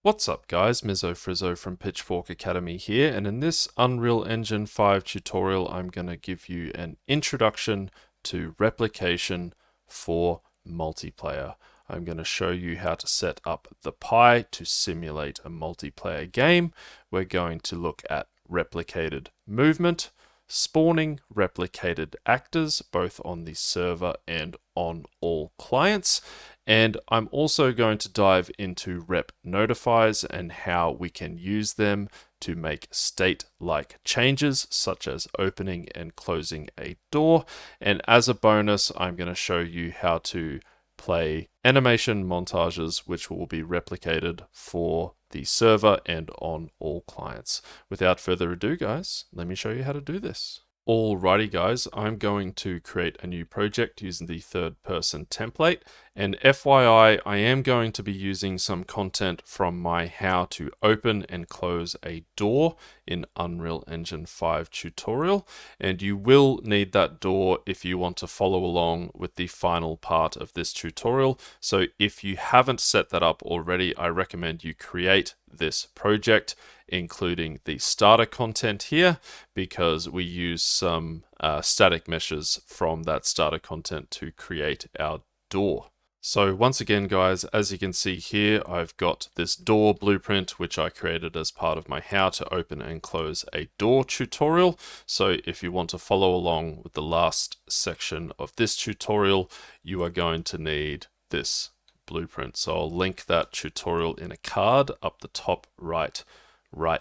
What's up guys, MizzoFrizzo from Pitchfork Academy here, and in this Unreal Engine 5 tutorial I'm going to give you an introduction to replication for multiplayer. I'm going to show you how to set up the Pi to simulate a multiplayer game. We're going to look at replicated movement, spawning replicated actors both on the server and on all clients. And I'm also going to dive into rep notifiers and how we can use them to make state-like changes, such as opening and closing a door. And as a bonus, I'm going to show you how to play animation montages, which will be replicated for the server and on all clients. Without further ado, guys, let me show you how to do this. Alrighty guys, I'm going to create a new project using the third person template, and FYI, I am going to be using some content from my how to open and close a door in Unreal Engine 5 tutorial, and you will need that door if you want to follow along with the final part of this tutorial. So if you haven't set that up already, I recommend you create this project, including the starter content here, because we use some static meshes from that starter content to create our door. So once again, guys, as you can see here, I've got this door blueprint, which I created as part of my how to open and close a door tutorial. So if you want to follow along with the last section of this tutorial, you are going to need this blueprint. So I'll link that tutorial in a card up the top right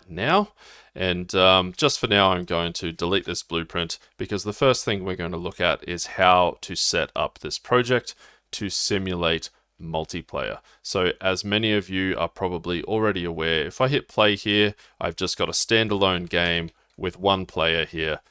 now. And just for now, I'm going to delete this blueprint because the first thing we're going to look at is how to set up this project to simulate multiplayer. So as many of you are probably already aware, if I hit play here, I've just got a standalone game with one player here.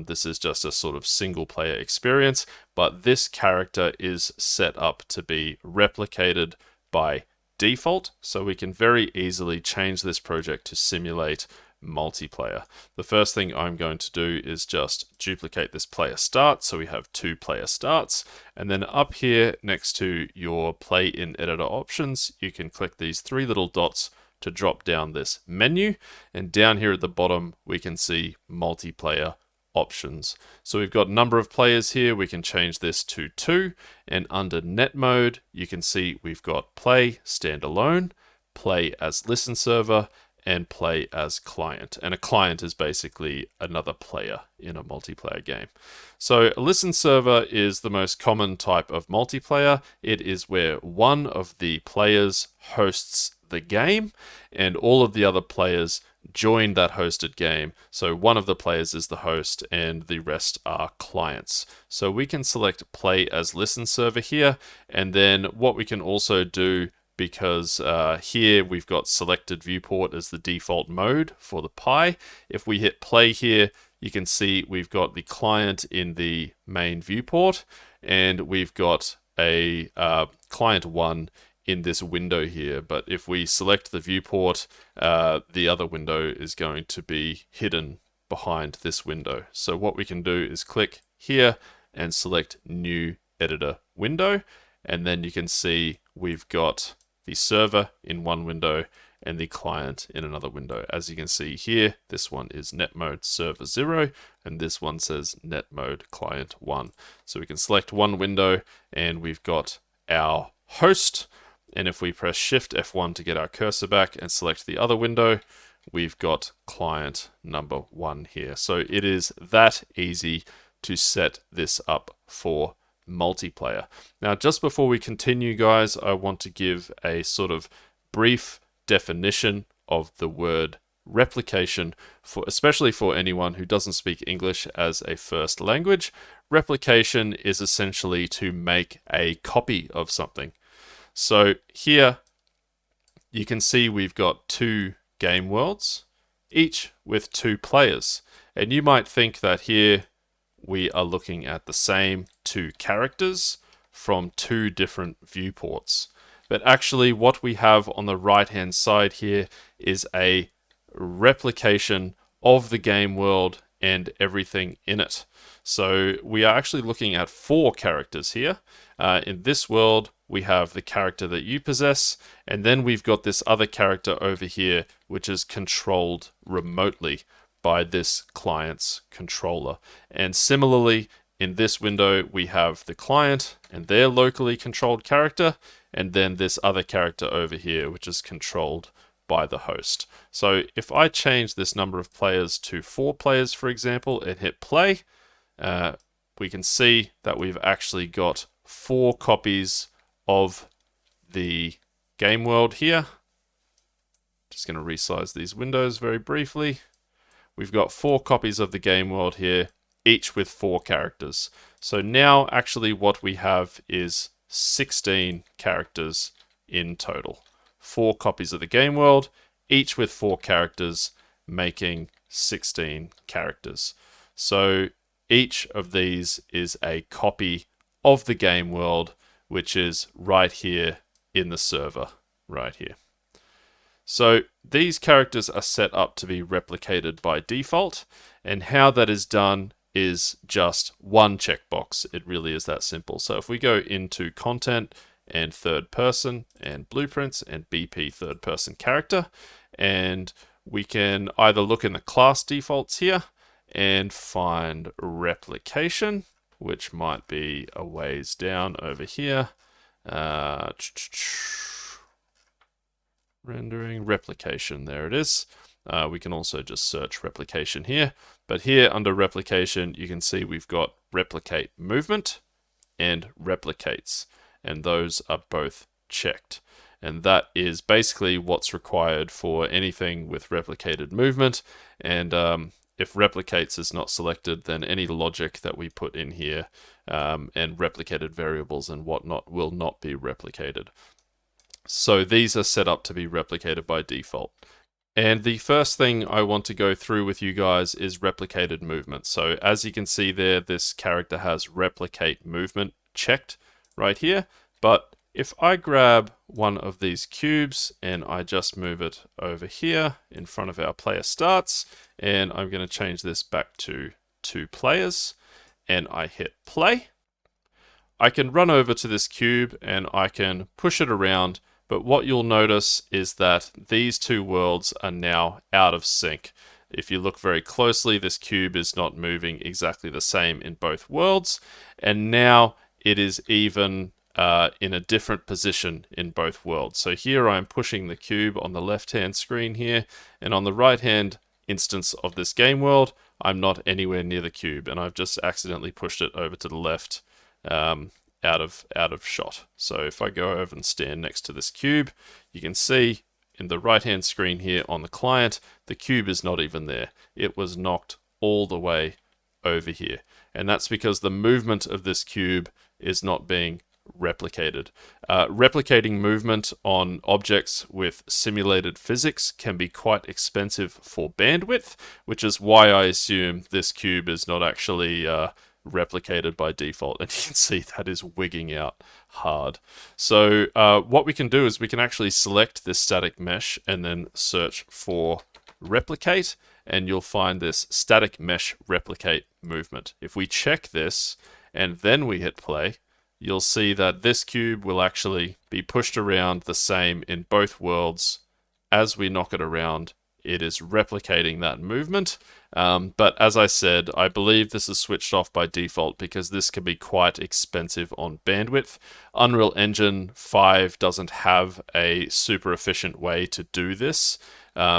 This is just a sort of single player experience, but this character is set up to be replicated by default, so we can very easily change this project to simulate multiplayer. The first thing I'm going to do is just duplicate this player start, so we have two player starts, and then up here next to your play in editor options, you can click these three little dots to drop down this menu, and down here at the bottom we can see multiplayer options. So we've got a number of players here. We can change this to 2, and under net mode you can see we've got play standalone, play as listen server, and play as client. And a client is basically another player in a multiplayer game. So a listen server is the most common type of multiplayer. It is where one of the players hosts the game and all of the other players join that hosted game. So one of the players is the host and the rest are clients. So we can select play as listen server here, and then what we can also do, because here we've got selected viewport as the default mode for the Pi. If we hit play here, you can see we've got the client in the main viewport, and we've got a client 1 in this window here. But if we select the viewport, the other window is going to be hidden behind this window. So what we can do is click here and select new editor window, and then you can see we've got the server in one window and the client in another window. As you can see here, this one is netmode server 0 and this one says netmode client 1. So we can select one window and we've got our host, and if we press shift F1 to get our cursor back and select the other window, we've got client number 1 here. So it is that easy to set this up for multiplayer. Now, just before we continue, guys, I want to give a sort of brief definition of the word replication, especially for anyone who doesn't speak English as a first language. Replication is essentially to make a copy of something. So here you can see we've got 2 game worlds, each with 2 players. And you might think that here we are looking at the same 2 characters from 2 different viewports. But actually what we have on the right hand side here is a replication of the game world and everything in it. So we are actually looking at 4 characters here. In this world we have the character that you possess, and then we've got this other character over here, which is controlled remotely by this client's controller. And similarly, in this window, we have the client and their locally controlled character, and then this other character over here, which is controlled by the host. So if I change this number of players to 4 players, for example, and hit play, we can see that we've actually got 4 copies of the game world here. Just going to resize these windows very briefly. We've got 4 copies of the game world here, each with 4 characters. So now actually what we have is 16 characters in total. 4 copies of the game world, each with 4 characters, making 16 characters. So each of these is a copy of the game world, which is right here in the server, right here. So these characters are set up to be replicated by default, and how that is done is just one checkbox. It really is that simple. So if we go into content and third person and blueprints and BP third person character, and we can either look in the class defaults here and find replication, which might be a ways down over here. Rendering replication, there it is. We can also just search replication here, but here under replication you can see we've got replicate movement and replicates, and those are both checked, and that is basically what's required for anything with replicated movement. And if replicates is not selected, then any logic that we put in here and replicated variables and whatnot will not be replicated. So these are set up to be replicated by default. And the first thing I want to go through with you guys is replicated movement. So as you can see there, this character has replicate movement checked right here. But if I grab one of these cubes and I just move it over here in front of our player starts, and I'm going to change this back to 2 players, and I hit play, I can run over to this cube and I can push it around. But what you'll notice is that these 2 worlds are now out of sync. If you look very closely, this cube is not moving exactly the same in both worlds, and now it is even in a different position in both worlds. So here I'm pushing the cube on the left-hand screen here, and on the right-hand instance of this game world, I'm not anywhere near the cube, and I've just accidentally pushed it over to the left. Out of shot. So if I go over and stand next to this cube, you can see in the right hand screen here on the client, the cube is not even there. It was knocked all the way over here. And that's because the movement of this cube is not being replicated. Replicating movement on objects with simulated physics can be quite expensive for bandwidth, which is why I assume this cube is not actually replicated by default, and you can see that is wigging out hard. So what we can do is we can actually select this static mesh and then search for replicate, and you'll find this static mesh replicate movement. If we check this and then we hit play, you'll see that this cube will actually be pushed around the same in both worlds. As we knock it around, it is replicating that movement. But as I said, I believe this is switched off by default because this can be quite expensive on bandwidth. Unreal Engine 5 doesn't have a super efficient way to do this.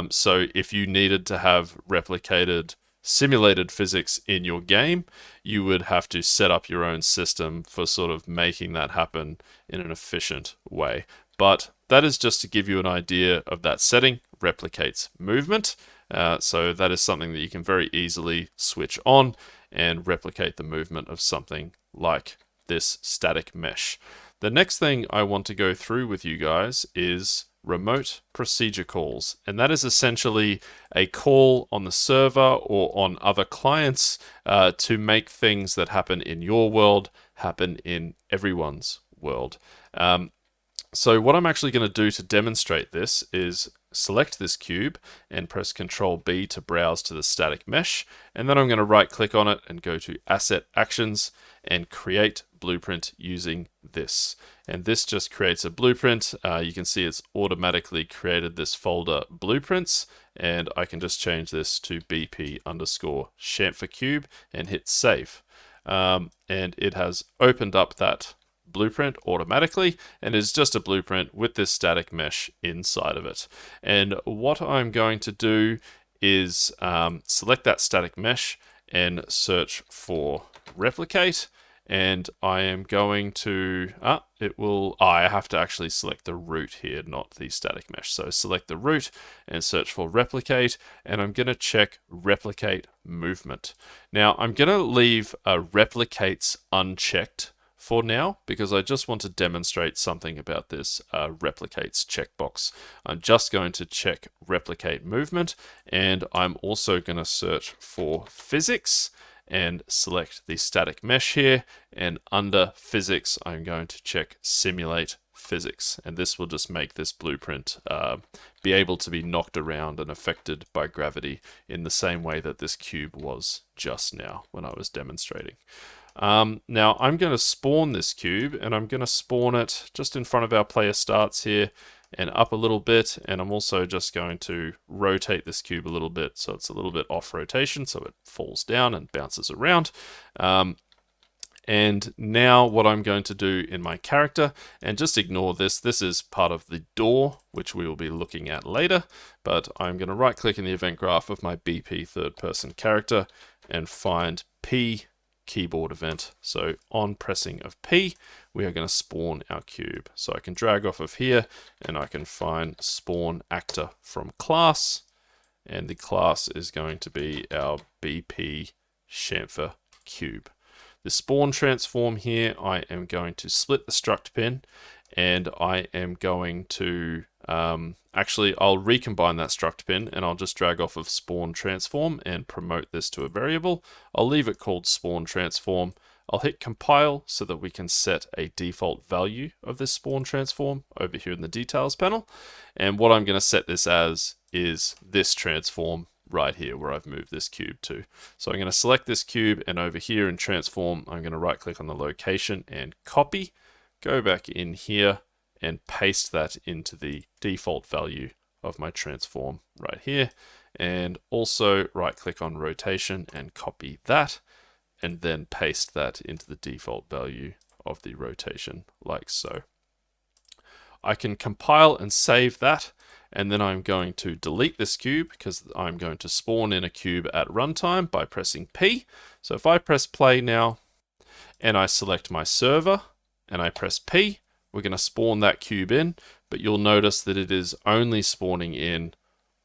So if you needed to have replicated simulated physics in your game, you would have to set up your own system for sort of making that happen in an efficient way. But that is just to give you an idea of that setting, replicates movement. So that is something that you can very easily switch on and replicate the movement of something like this static mesh. The next thing I want to go through with you guys is remote procedure calls. And that is essentially a call on the server or on other clients to make things that happen in your world happen in everyone's world. So what I'm actually going to do to demonstrate this is select this cube and press Ctrl B to browse to the static mesh. And then I'm going to right click on it and go to Asset Actions and Create blueprint using this. And this just creates a blueprint. You can see it's automatically created this folder blueprints, and I can just change this to BP underscore chamfer cube and hit save. And it has opened up that blueprint automatically, and it's just a blueprint with this static mesh inside of it. And what I'm going to do is select that static mesh and search for replicate, and I am going to, I have to actually select the root here, not the static mesh. So select the root and search for replicate, and I'm going to check replicate movement. Now I'm going to leave replicates unchecked for now, because I just want to demonstrate something about this replicates checkbox. I'm just going to check replicate movement, and I'm also going to search for physics and select the static mesh here, and under physics I'm going to check simulate physics, and this will just make this blueprint be able to be knocked around and affected by gravity in the same way that this cube was just now when I was demonstrating. Now I'm going to spawn this cube, and I'm going to spawn it just in front of our player starts here and up a little bit, and I'm also just going to rotate this cube a little bit so it's a little bit off rotation so it falls down and bounces around. And now what I'm going to do in my character, and just ignore this, this is part of the door, which we will be looking at later, but I'm going to right click in the event graph of my BP third person character and find P keyboard event. So on pressing of P, we are going to spawn our cube. So I can drag off of here and I can find spawn actor from class, and the class is going to be our BP chamfer cube. The spawn transform here, I am going to split the struct pin, and I am going to actually I'll recombine that struct pin, and I'll just drag off of spawn transform and promote this to a variable. I'll leave it called spawn transform. I'll hit compile so that we can set a default value of this spawn transform over here in the details panel. And what I'm going to set this as is this transform right here where I've moved this cube to. So I'm going to select this cube, and over here in transform, I'm going to right click on the location and copy, go back in here and paste that into the default value of my transform right here. And also right click on rotation and copy that, and then paste that into the default value of the rotation like so. I can compile and save that, and then I'm going to delete this cube because I'm going to spawn in a cube at runtime by pressing P. So if I press play now and I select my server and I press P, we're going to spawn that cube in, but you'll notice that it is only spawning in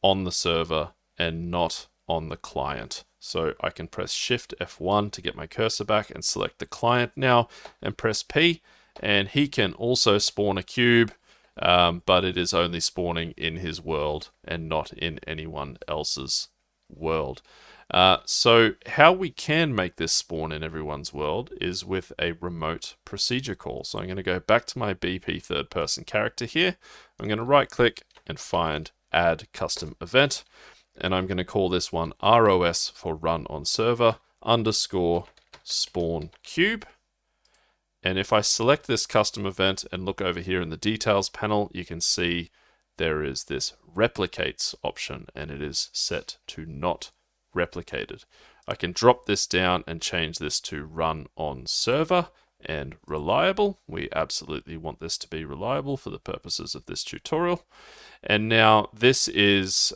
on the server and not on the client. So I can press Shift F1 to get my cursor back and select the client now and press P, and he can also spawn a cube, but it is only spawning in his world and not in anyone else's world. So how we can make this spawn in everyone's world is with a remote procedure call. So I'm going to go back to my BP third person character here. I'm going to right click and find add custom event, and I'm going to call this one ROS for run on server underscore spawn cube. And if I select this custom event and look over here in the details panel, you can see there is this replicates option, and it is set to not replicated. I can drop this down and change this to run on server and reliable. We absolutely want this to be reliable for the purposes of this tutorial. And now this is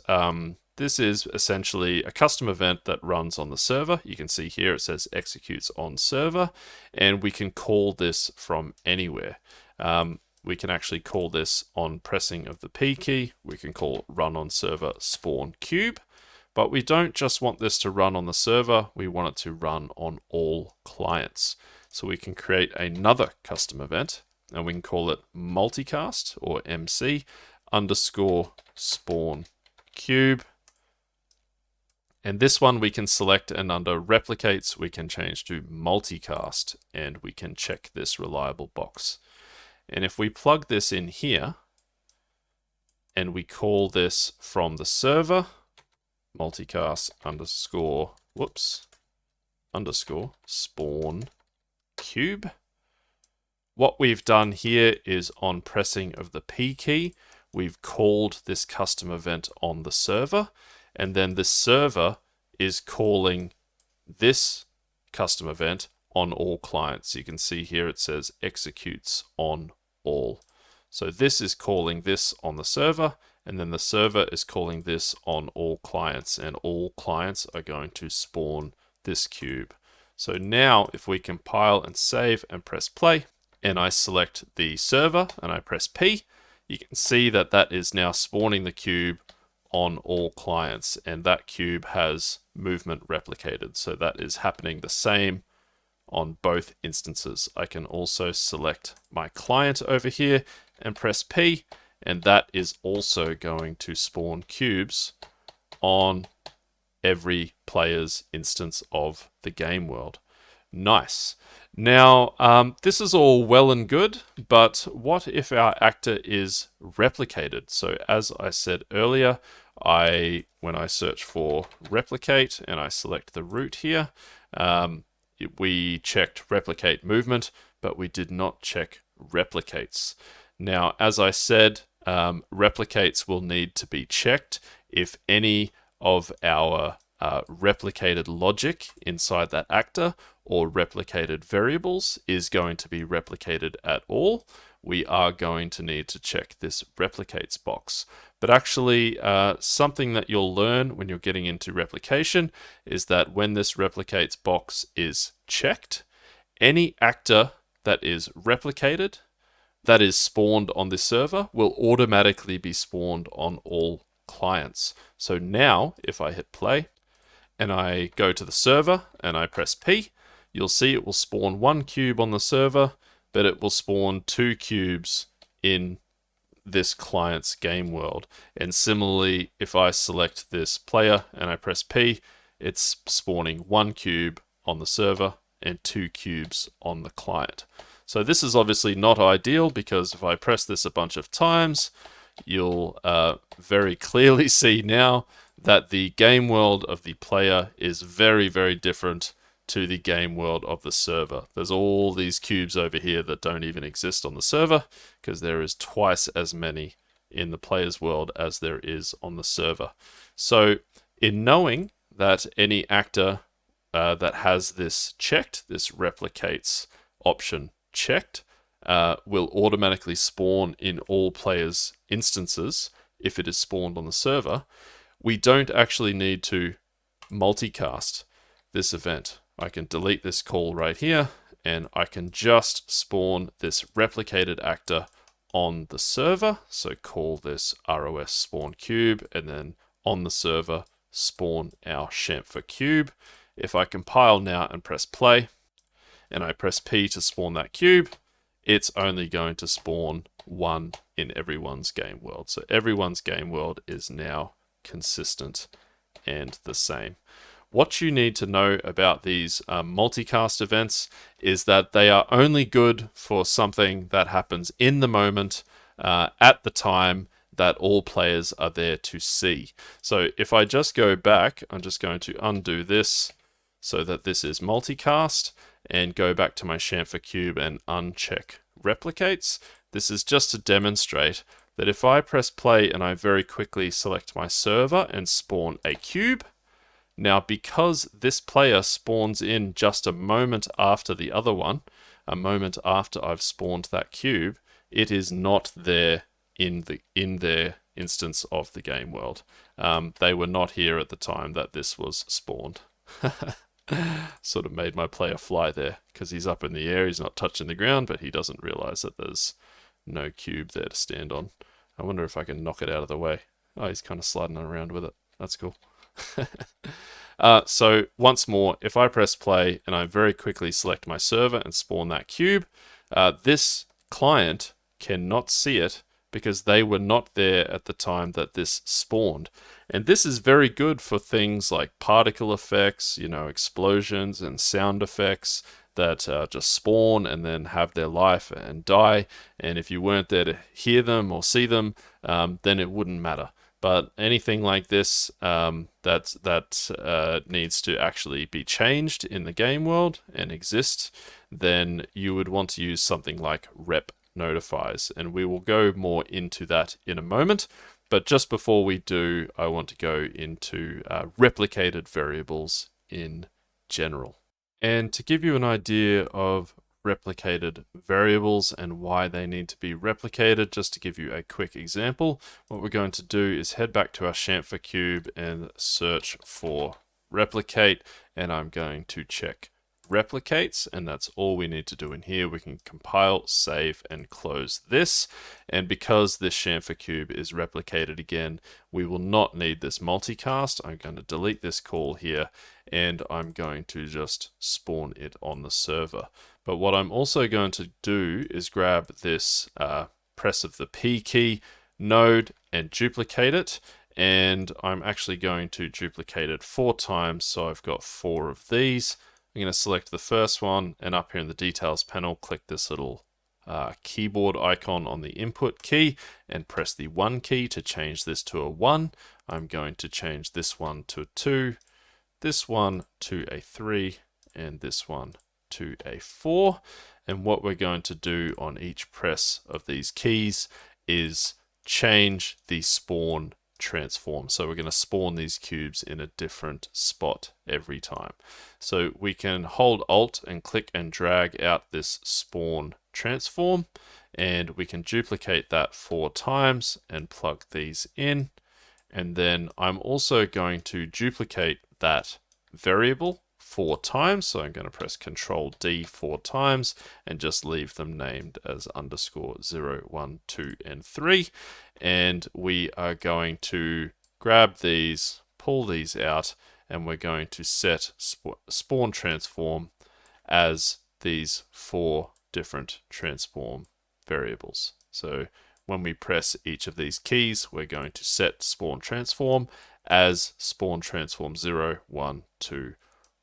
essentially a custom event that runs on the server. You can see here it says executes on server, and we can call this from anywhere. We can actually call this on pressing of the P key. We can call run on server spawn cube, but we don't just want this to run on the server, we want it to run on all clients. So we can create another custom event, and we can call it multicast or MC underscore spawn cube. And this one we can select, and under replicates we can change to multicast, and we can check this reliable box. And if we plug this in here and we call this from the server multicast underscore spawn cube, What we've done here is on pressing of the P key, we've called this custom event on the server, and then the server is calling this custom event on all clients. You can see here it says executes on all. So this is calling this on the server, and then the server is calling this on all clients, and all clients are going to spawn this cube. So now if we compile and save and press play, and I select the server and I press P, you can see that that is now spawning the cube on all clients, and that cube has movement replicated. So that is happening the same on both instances. I can also select my client over here and press P, and that is also going to spawn cubes on every player's instance of the game world. Nice. Now, this is all well and good, but what if our actor is replicated? So as I said earlier, when I search for replicate and I select the root here, we checked replicate movement, but we did not check replicates. Now, as I said, replicates will need to be checked if any of our replicated logic inside that actor or replicated variables is going to be replicated at all. We are going to need to check this replicates box. But actually, something that you'll learn when you're getting into replication is that when this replicates box is checked, any actor that is replicated, that is spawned on this server, will automatically be spawned on all clients. So now, if I hit play and I go to the server and I press P, you'll see it will spawn one cube on the server, but it will spawn two cubes in this client's game world. And similarly, if I select this player and I press P, it's spawning one cube on the server and two cubes on the client. So this is obviously not ideal, because if I press this a bunch of times, you'll very clearly see now that the game world of the player is very, very different to the game world of the server. There's all these cubes over here that don't even exist on the server, because there is twice as many in the player's world as there is on the server. So in knowing that any actor that has this checked, this replicates option checked, will automatically spawn in all players' instances if it is spawned on the server, we don't actually need to multicast this event. I can delete this call right here, and I can just spawn this replicated actor on the server. So call this ROS spawn cube, and then on the server spawn our chamfer cube. If I compile now and press play, and I press P to spawn that cube, it's only going to spawn one in everyone's game world. So everyone's game world is now consistent and the same. What you need to know about these multicast events is that they are only good for something that happens in the moment at the time that all players are there to see. So if I just go back, I'm just going to undo this so that this is multicast, and go back to my chamfer cube and uncheck replicates. This is just to demonstrate that if I press play and I very quickly select my server and spawn a cube, now because this player spawns in just a moment after the other one, a moment after I've spawned that cube, it is not there in their instance of the game world. They were not here at the time that this was spawned. Sort of made my player fly there, because he's up in the air, he's not touching the ground, but he doesn't realize that there's no cube there to stand on. I wonder if I can knock it out of the way. Oh, he's kind of sliding around with it. That's cool. So once more, if I press play and I very quickly select my server and spawn that cube, this client cannot see it because they were not there at the time that this spawned. And this is very good for things like particle effects, explosions and sound effects that just spawn and then have their life and die. And if you weren't there to hear them or see them, then it wouldn't matter. But anything like this that needs to actually be changed in the game world and exist, then you would want to use something like rep notifies, and we will go more into that in a moment. But just before we do, I want to go into replicated variables in general. And to give you an idea of replicated variables and why they need to be replicated, just to give you a quick example, what we're going to do is head back to our chamfer cube and search for replicate, and I'm going to check replicates, and that's all we need to do in here. We can compile, save, and close this. And because this chamfer cube is replicated again, we will not need this multicast. I'm going to delete this call here, and I'm going to just spawn it on the server. But what I'm also going to do is grab this press of the P key node and duplicate it. And I'm actually going to duplicate it 4 times, so I've got 4 of these. I'm going to select the first one, and up here in the details panel, click this little keyboard icon on the input key and press the 1 key to change this to a 1. I'm going to change this one to a 2, this one to a 3, and this one to a 4. And what we're going to do on each press of these keys is change the spawn transform. So we're going to spawn these cubes in a different spot every time. So we can hold Alt and click and drag out this spawn transform, and we can duplicate that 4 times and plug these in. And then I'm also going to duplicate that variable 4 times. So I'm going to press Control D 4 times and just leave them named as underscore 0, 1, 2, and 3. And we are going to grab these, pull these out, and we're going to set spawn transform as these 4 different transform variables. So when we press each of these keys, we're going to set spawn transform as spawn transform 0, 1, 2,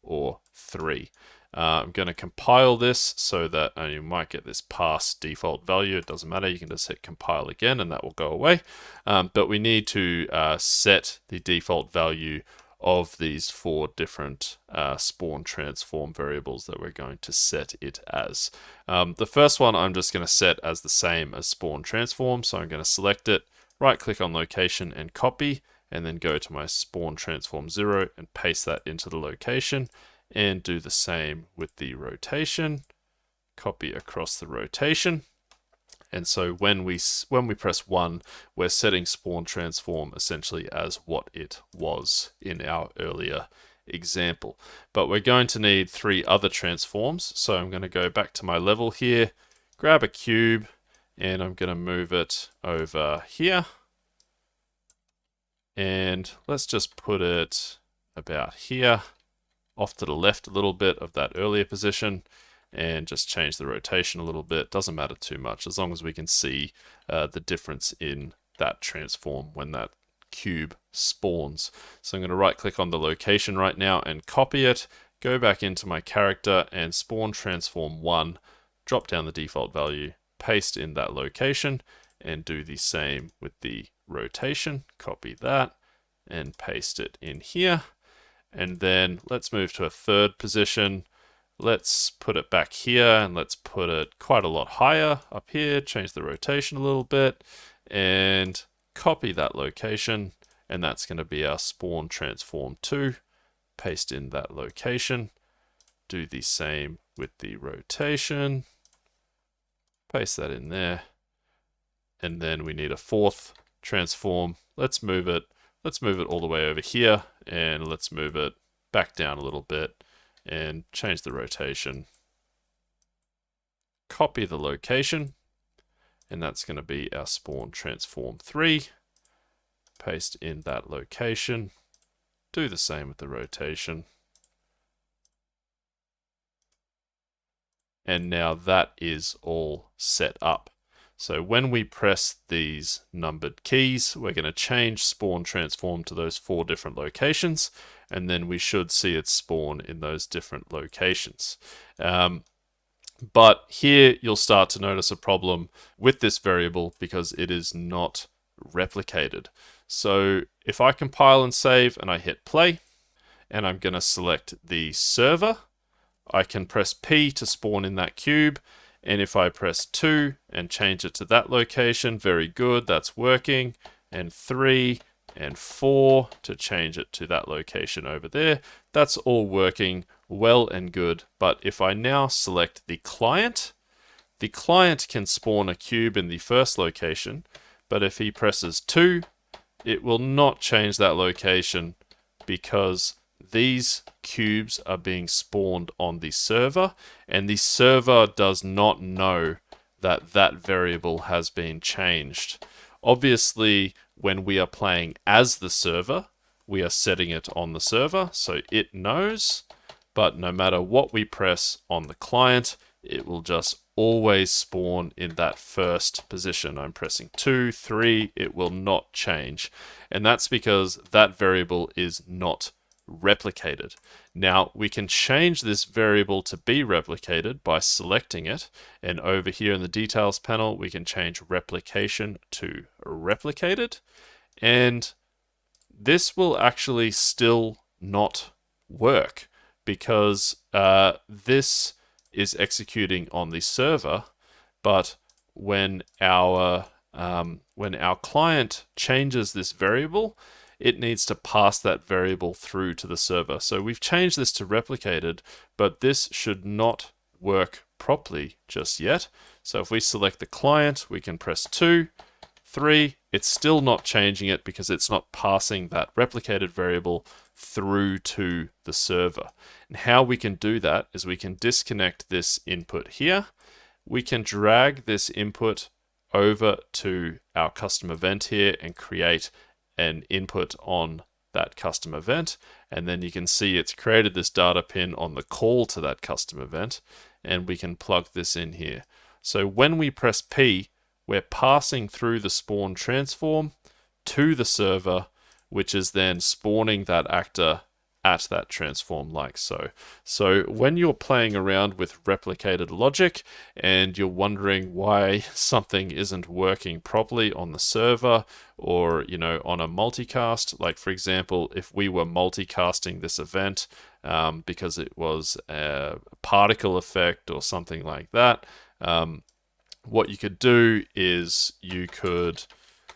or 3. I'm going to compile this so that you might get this pass default value. It doesn't matter. You can just hit compile again and that will go away. But we need to set the default value of these 4 different spawn transform variables that we're going to set it as. The first one I'm just going to set as the same as spawn transform. So I'm going to select it, right click on location and copy, and then go to my spawn transform 0 and paste that into the location, and do the same with the rotation, copy across the rotation. And so when we press 1, we're setting spawn transform essentially as what it was in our earlier example. But we're going to need 3 other transforms. So I'm going to go back to my level here, grab a cube, and I'm going to move it over here. And let's just put it about here, off to the left a little bit of that earlier position, and just change the rotation a little bit. Doesn't matter too much, as long as we can see the difference in that transform when that cube spawns. So I'm going to right click on the location right now and copy it, go back into my character and spawn transform 1, drop down the default value, paste in that location, and do the same with the rotation. Copy that and paste it in here. And then let's move to a 3rd position. Let's put it back here and let's put it quite a lot higher up here, change the rotation a little bit and copy that location. And that's going to be our spawn transform 2. Paste in that location. Do the same with the rotation. Paste that in there. And then we need a 4th transform. Let's move it all the way over here, and let's move it back down a little bit and change the rotation. Copy the location, and that's going to be our spawn transform 3. Paste in that location. Do the same with the rotation. And now that is all set up. So when we press these numbered keys, we're going to change spawn transform to those 4 different locations, and then we should see it spawn in those different locations. But here you'll start to notice a problem with this variable because it is not replicated. So if I compile and save and I hit play, and I'm going to select the server, I can press P to spawn in that cube. And if I press 2 and change it to that location, very good, that's working. And 3 and 4 to change it to that location over there. That's all working well and good. But if I now select the client can spawn a cube in the first location, but if he presses 2, it will not change that location because these cubes are being spawned on the server, and the server does not know that that variable has been changed. Obviously, when we are playing as the server, we are setting it on the server, so it knows, but no matter what we press on the client, it will just always spawn in that first position. I'm pressing 2, 3, it will not change. And that's because that variable is not replicated. Now, we can change this variable to be replicated by selecting it. And over here in the details panel, we can change replication to replicated. And this will actually still not work because this is executing on the server, but when our client changes this variable, it needs to pass that variable through to the server. So we've changed this to replicated, but this should not work properly just yet. So if we select the client, we can press 2, 3, it's still not changing it because it's not passing that replicated variable through to the server. And how we can do that is we can disconnect this input here. We can drag this input over to our custom event here and create an input on that custom event. And then you can see it's created this data pin on the call to that custom event, and we can plug this in here. So when we press P, we're passing through the spawn transform to the server, which is then spawning that actor at that transform like so. So when you're playing around with replicated logic and you're wondering why something isn't working properly on the server or, on a multicast, like for example, if we were multicasting this event because it was a particle effect or something like that, what you could do is you could,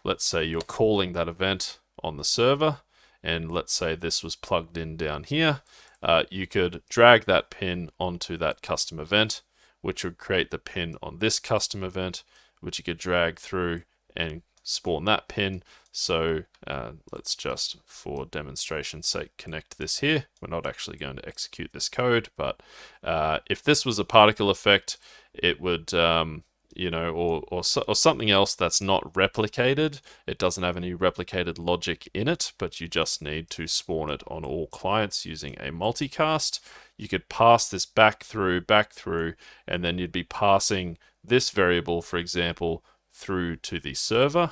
let's say you're calling that event on the server, and let's say this was plugged in down here, you could drag that pin onto that custom event, which would create the pin on this custom event, which you could drag through and spawn that pin. So let's just, for demonstration's sake, connect this here. We're not actually going to execute this code, but if this was a particle effect, it would or something else that's not replicated. It doesn't have any replicated logic in it, but you just need to spawn it on all clients using a multicast. You could pass this back through, and then you'd be passing this variable, for example, through to the server,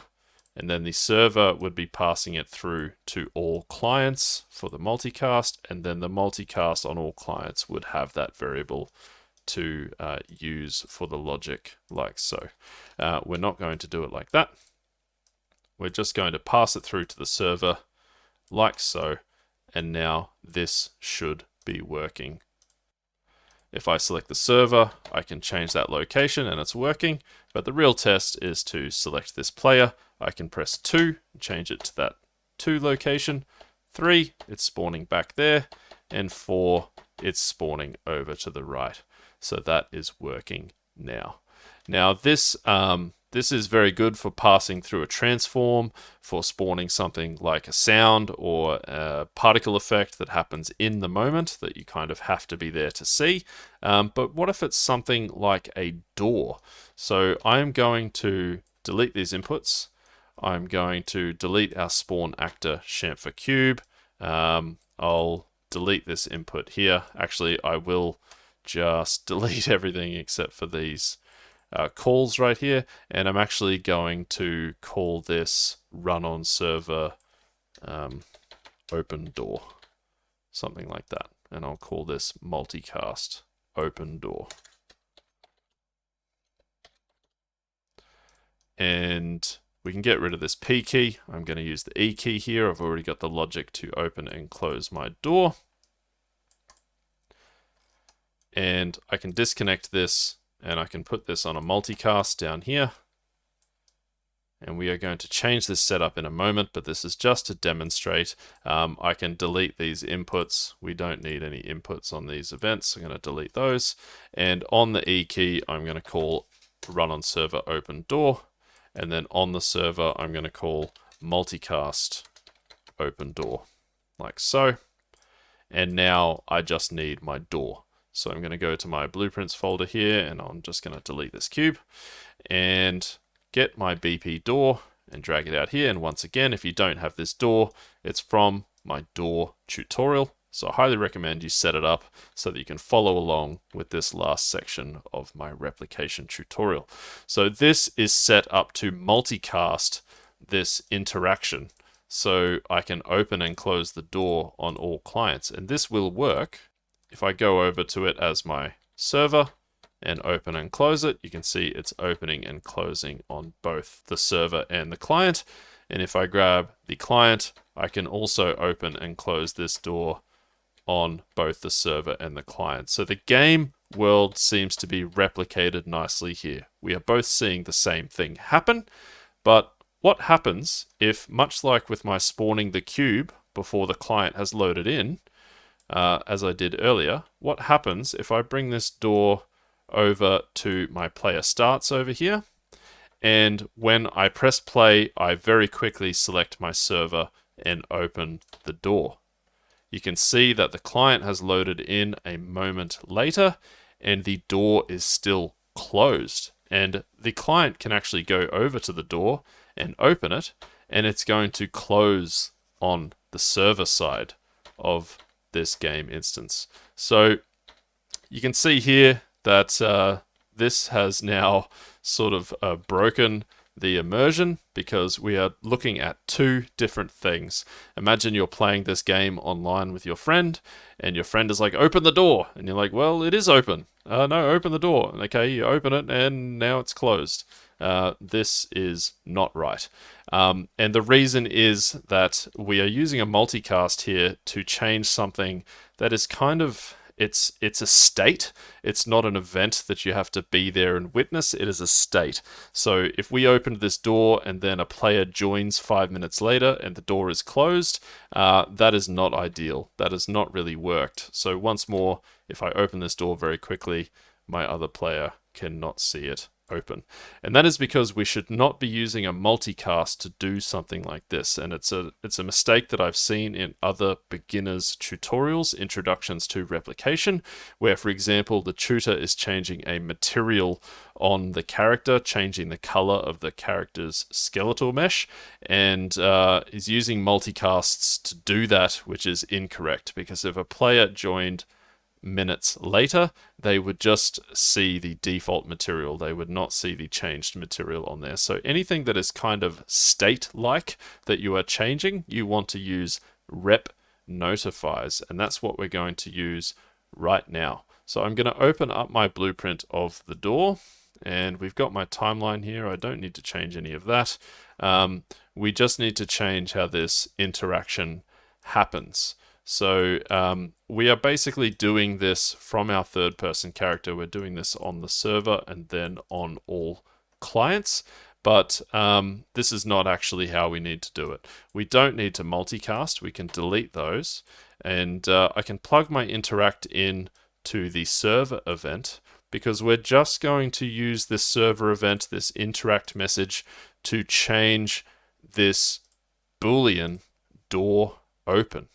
and then the server would be passing it through to all clients for the multicast, and then the multicast on all clients would have that variable to use for the logic like so. We're not going to do it like that. We're just going to pass it through to the server like so, and now this should be working. If I select the server, I can change that location and it's working, but the real test is to select this player. I can press 2, change it to that 2 location, 3, it's spawning back there, and 4, it's spawning over to the right. So that is working now. Now this is very good for passing through a transform, for spawning something like a sound or a particle effect that happens in the moment that you kind of have to be there to see. But what if it's something like a door? So I'm going to delete these inputs. I'm going to delete our spawn actor chamfer cube. I'll delete this input here. Actually, I will just delete everything except for these calls right here, and I'm actually going to call this run on server open door, something like that, and I'll call this multicast open door. And we can get rid of this P key. I'm going to use the E key here. I've already got the logic to open and close my door. And I can disconnect this and I can put this on a multicast down here. And we are going to change this setup in a moment, but this is just to demonstrate. I can delete these inputs. We don't need any inputs on these events. I'm going to delete those. And on the E key, I'm going to call run on server open door. And then on the server, I'm going to call multicast open door, like so. And now I just need my door. So I'm going to go to my blueprints folder here, and I'm just going to delete this cube and get my BP door and drag it out here. And once again, if you don't have this door, it's from my door tutorial. So I highly recommend you set it up so that you can follow along with this last section of my replication tutorial. So this is set up to multicast this interaction. So I can open and close the door on all clients. And this will work if I go over to it as my server and open and close it. You can see it's opening and closing on both the server and the client. And if I grab the client, I can also open and close this door on both the server and the client. So the game world seems to be replicated nicely here. We are both seeing the same thing happen, but what happens if, much like with my spawning the cube before the client has loaded in, as I did earlier, what happens if I bring this door over to my player starts over here, and when I press play, I very quickly select my server and open the door. You can see that the client has loaded in a moment later, and the door is still closed. And the client can actually go over to the door and open it, and it's going to close on the server side of this game instance. So you can see here that this has now sort of broken the immersion because we are looking at two different things. Imagine you're playing this game online with your friend, and your friend is like, open the door. And you're like, well, it is open. No, open the door. Okay, you open it, and now it's closed. This is not right. And the reason is that we are using a multicast here to change something that is kind of, it's a state. It's not an event that you have to be there and witness. It is a state. So if we opened this door and then a player joins 5 minutes later and the door is closed, that is not ideal. That has not really worked. So once more, if I open this door very quickly, my other player cannot see it open. And that is because we should not be using a multicast to do something like this. And it's a mistake that I've seen in other beginners tutorials, introductions to replication, where, for example, the tutor is changing a material on the character, changing the color of the character's skeletal mesh, and is using multicasts to do that, which is incorrect, because if a player joined minutes later, they would just see the default material. They would not see the changed material on there. So anything that is kind of state-like that you are changing, you want to use rep notifies, and that's what we're going to use right now. So I'm going to open up my blueprint of the door, and we've got my timeline here. I don't need to change any of that. We just need to change how this interaction happens. So we are basically doing this from our third person character. We're doing this on the server and then on all clients, but this is not actually how we need to do it. We don't need to multicast. We can delete those, and I can plug my interact in to the server event, because we're just going to use this server event, this interact message, to change this Boolean door open.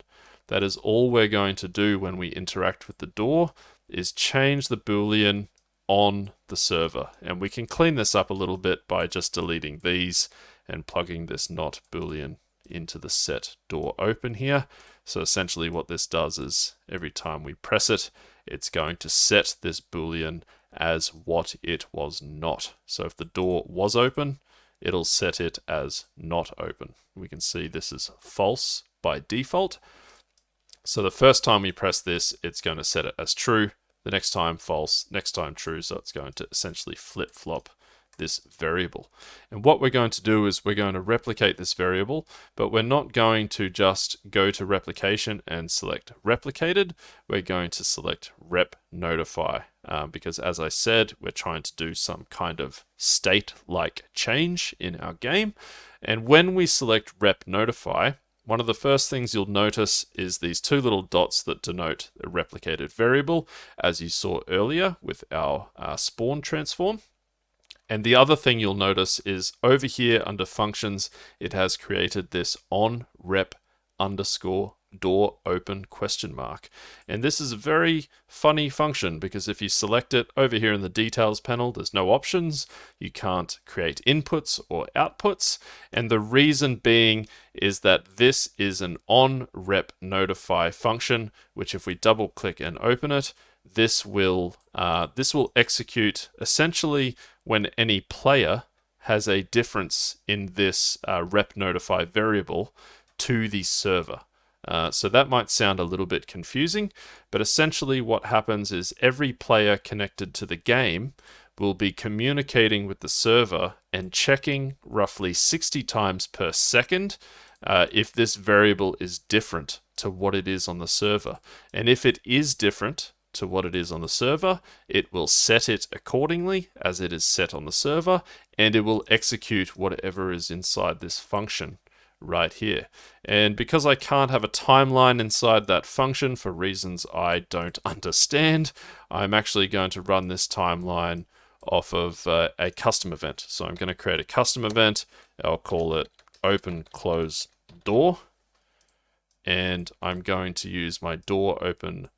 That is all we're going to do when we interact with the door, is change the Boolean on the server. And we can clean this up a little bit by just deleting these and plugging this not Boolean into the set door open here. So essentially what this does is every time we press it, it's going to set this Boolean as what it was not. So if the door was open, it'll set it as not open. We can see this is false by default. So the first time we press this, it's going to set it as true. The next time false, next time true. So it's going to essentially flip-flop this variable. And what we're going to do is we're going to replicate this variable, but we're not going to just go to replication and select replicated. We're going to select rep notify because, as I said, we're trying to do some kind of state-like change in our game. And when we select rep notify, one of the first things you'll notice is these two little dots that denote a replicated variable, as you saw earlier with our spawn transform. And the other thing you'll notice is over here under functions, it has created this onRep underscore door open question mark. And this is a very funny function because if you select it over here in the details panel, there's no options. You can't create inputs or outputs. And the reason being is that this is an onRep notify function, which if we double click and open it, this will execute essentially when any player has a difference in this rep notify variable to the server. So that might sound a little bit confusing, but essentially what happens is every player connected to the game will be communicating with the server and checking roughly 60 times per second if this variable is different to what it is on the server. And if it is different to what it is on the server, it will set it accordingly as it is set on the server, and it will execute whatever is inside this function right here. And because I can't have a timeline inside that function for reasons I don't understand, I'm actually going to run this timeline off of a custom event. So I'm going to create a custom event. I'll call it open close door, and I'm going to use my door open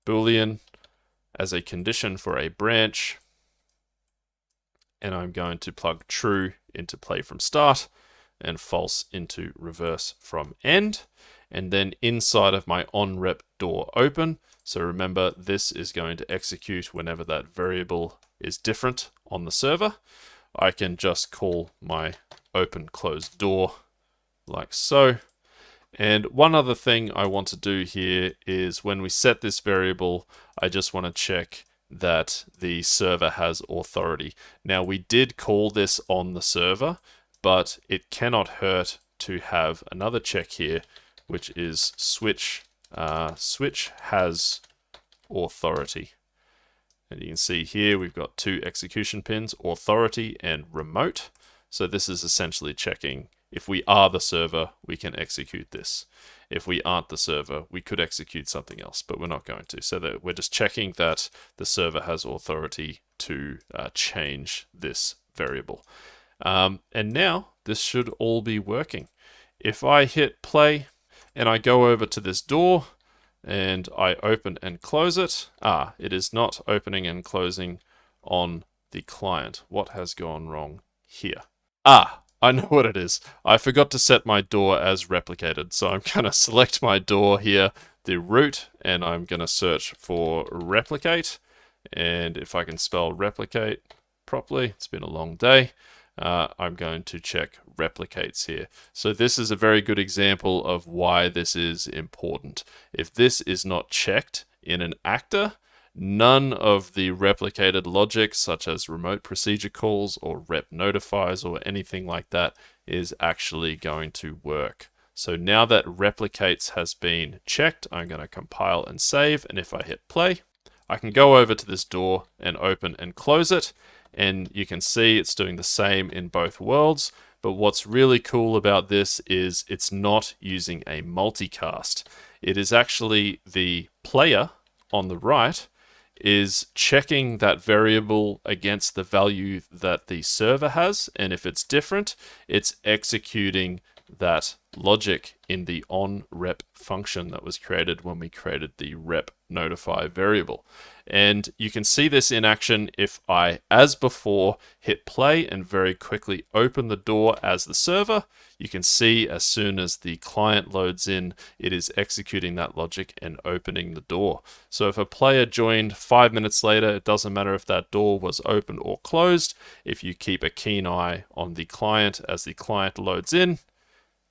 Boolean as a condition for a branch, and I'm going to plug true into play from start and false into reverse from end. And then inside of my onRep door open, so remember this is going to execute whenever that variable is different on the server, I can just call my open close door like so. And one other thing I want to do here is when we set this variable, I just want to check that the server has authority. Now we did call this on the server, but it cannot hurt to have another check here, which is switch has authority. And you can see here we've got two execution pins, authority and remote. So this is essentially checking if we are the server, we can execute this. If we aren't the server, we could execute something else, but we're not going to. So that we're just checking that the server has authority to change this variable. And now this should all be working. If I hit play and I go over to this door and I open and close it, it is not opening and closing on the client. What has gone wrong here? I know what it is. I forgot to set my door as replicated. So I'm going to select my door here, the root, and I'm going to search for replicate. And if I can spell replicate properly, it's been a long day, I'm going to check replicates here. So this is a very good example of why this is important. If this is not checked in an actor, none of the replicated logic, such as remote procedure calls or rep notifies or anything like that, is actually going to work. So now that replicates has been checked, I'm going to compile and save. And if I hit play, I can go over to this door and open and close it. And you can see it's doing the same in both worlds. But what's really cool about this is it's not using a multicast. It is actually the player on the right is checking that variable against the value that the server has. And if it's different, it's executing that logic in the onRep function that was created when we created the rep notify variable. And you can see this in action if I, as before, hit play and very quickly open the door as the server. You can see as soon as the client loads in, it is executing that logic and opening the door. So if a player joined 5 minutes later, it doesn't matter if that door was open or closed. If you keep a keen eye on the client as the client loads in,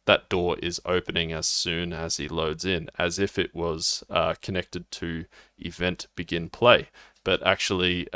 that door is opening as soon as he loads in, as if it was connected to event begin play. but actually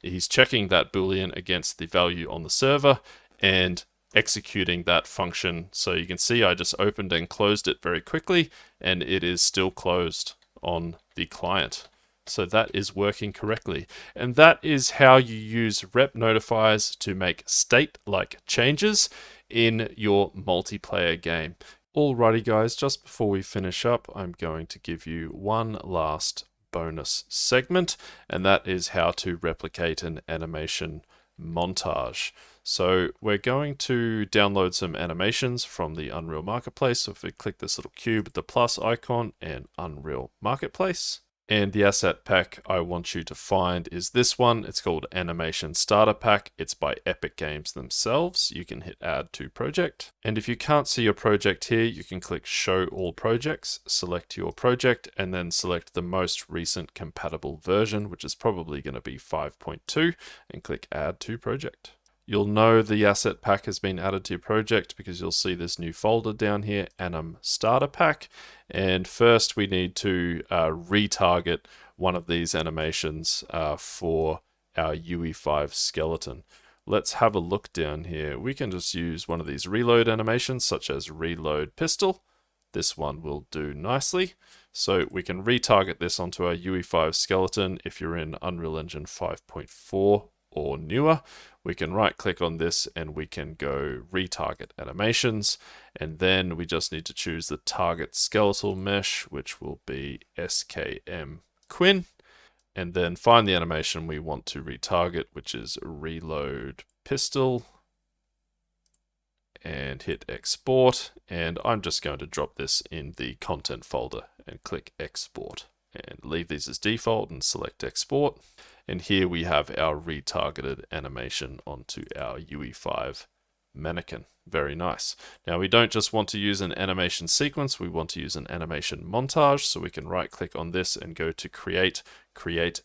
he's checking that Boolean against the value on the server and executing that function. So you can see I just opened and closed it very quickly, and it is still closed on the client. So that is working correctly. And that is how you use rep notifiers to make state-like changes in your multiplayer game. Alrighty guys, just before we finish up, I'm going to give you one last bonus segment, and that is how to replicate an animation montage. So we're going to download some animations from the Unreal Marketplace. So if we click this little cube with the plus icon and Unreal Marketplace, and the asset pack I want you to find is this one. It's called Animation Starter Pack. It's by Epic Games themselves. You can hit Add to Project. And if you can't see your project here, you can click Show All Projects, select your project, and then select the most recent compatible version, which is probably going to be 5.2, and click Add to Project. You'll know the asset pack has been added to your project because you'll see this new folder down here, Anim Starter Pack. And first we need to retarget one of these animations for our UE5 skeleton. Let's have a look down here. We can just use one of these reload animations, such as Reload Pistol. This one will do nicely. So we can retarget this onto our UE5 skeleton if you're in Unreal Engine 5.4 or newer. We can right click on this and we can go retarget animations, and then we just need to choose the target skeletal mesh, which will be SKM Quinn, and then find the animation we want to retarget, which is Reload Pistol, and hit export. And I'm just going to drop this in the content folder and click export, and leave these as default and select export. And here we have our retargeted animation onto our UE5 mannequin. Very nice. Now we don't just want to use an animation sequence, we want to use an animation montage. So we can right click on this and go to create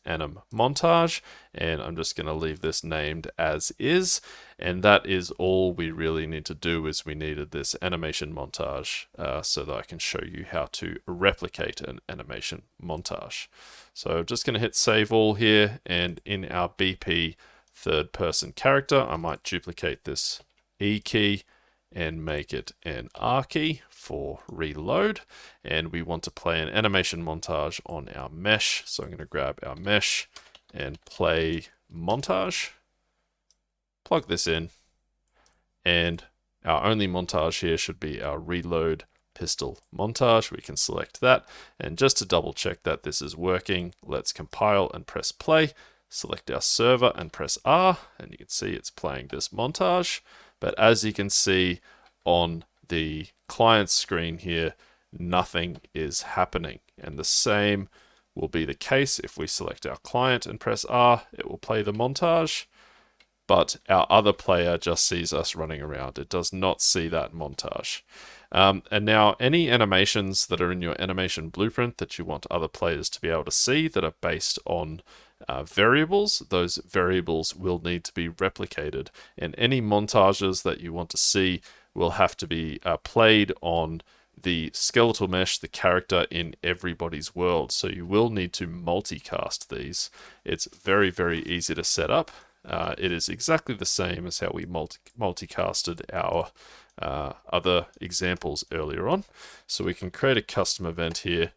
anim montage. And I'm just going to leave this named as is. And that is all we really need to do, is we needed this animation montage so that I can show you how to replicate an animation montage. So I'm just going to hit save all here, and in our BP third person character, I might duplicate this E key and make it an R key for reload. And we want to play an animation montage on our mesh. So I'm going to grab our mesh and play montage, plug this in, and our only montage here should be our reload pistol montage. We can select that, and just to double check that this is working, let's compile and press play, select our server and press R, and you can see it's playing this montage. But as you can see on the client screen here, nothing is happening, and the same will be the case if we select our client and press R. It will play the montage, but our other player just sees us running around. It does not see that montage. And now any animations that are in your animation blueprint that you want other players to be able to see that are based on variables, those variables will need to be replicated. And any montages that you want to see will have to be played on the skeletal mesh, the character in everybody's world. So you will need to multicast these. It's very, very easy to set up. It is exactly the same as how we multicasted our other examples earlier on. So we can create a custom event here.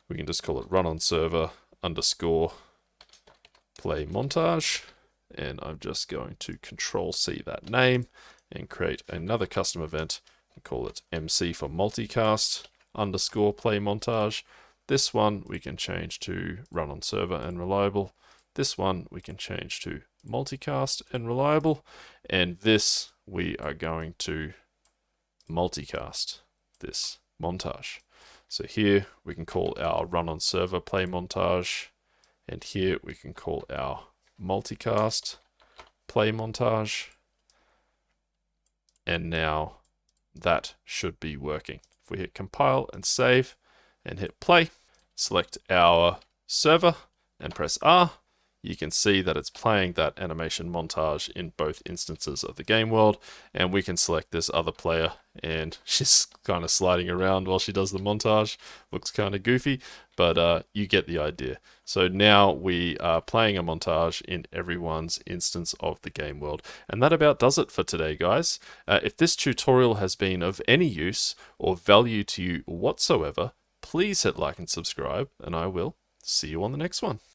We can just call it run on server underscore play montage. And I'm just going to control C that name and create another custom event and call it MC for multicast underscore play montage. This one we can change to run on server and reliable. This one we can change to multicast and reliable. And this we are going to multicast this montage. So here we can call our run on server play montage. And here we can call our multicast play montage. And now that should be working. If we hit compile and save and hit play, select our server and press R, you can see that it's playing that animation montage in both instances of the game world. And we can select this other player, and she's kind of sliding around while she does the montage. Looks kind of goofy, but you get the idea. So now we are playing a montage in everyone's instance of the game world. And that about does it for today, guys. If this tutorial has been of any use or value to you whatsoever, please hit like and subscribe, and I will see you on the next one.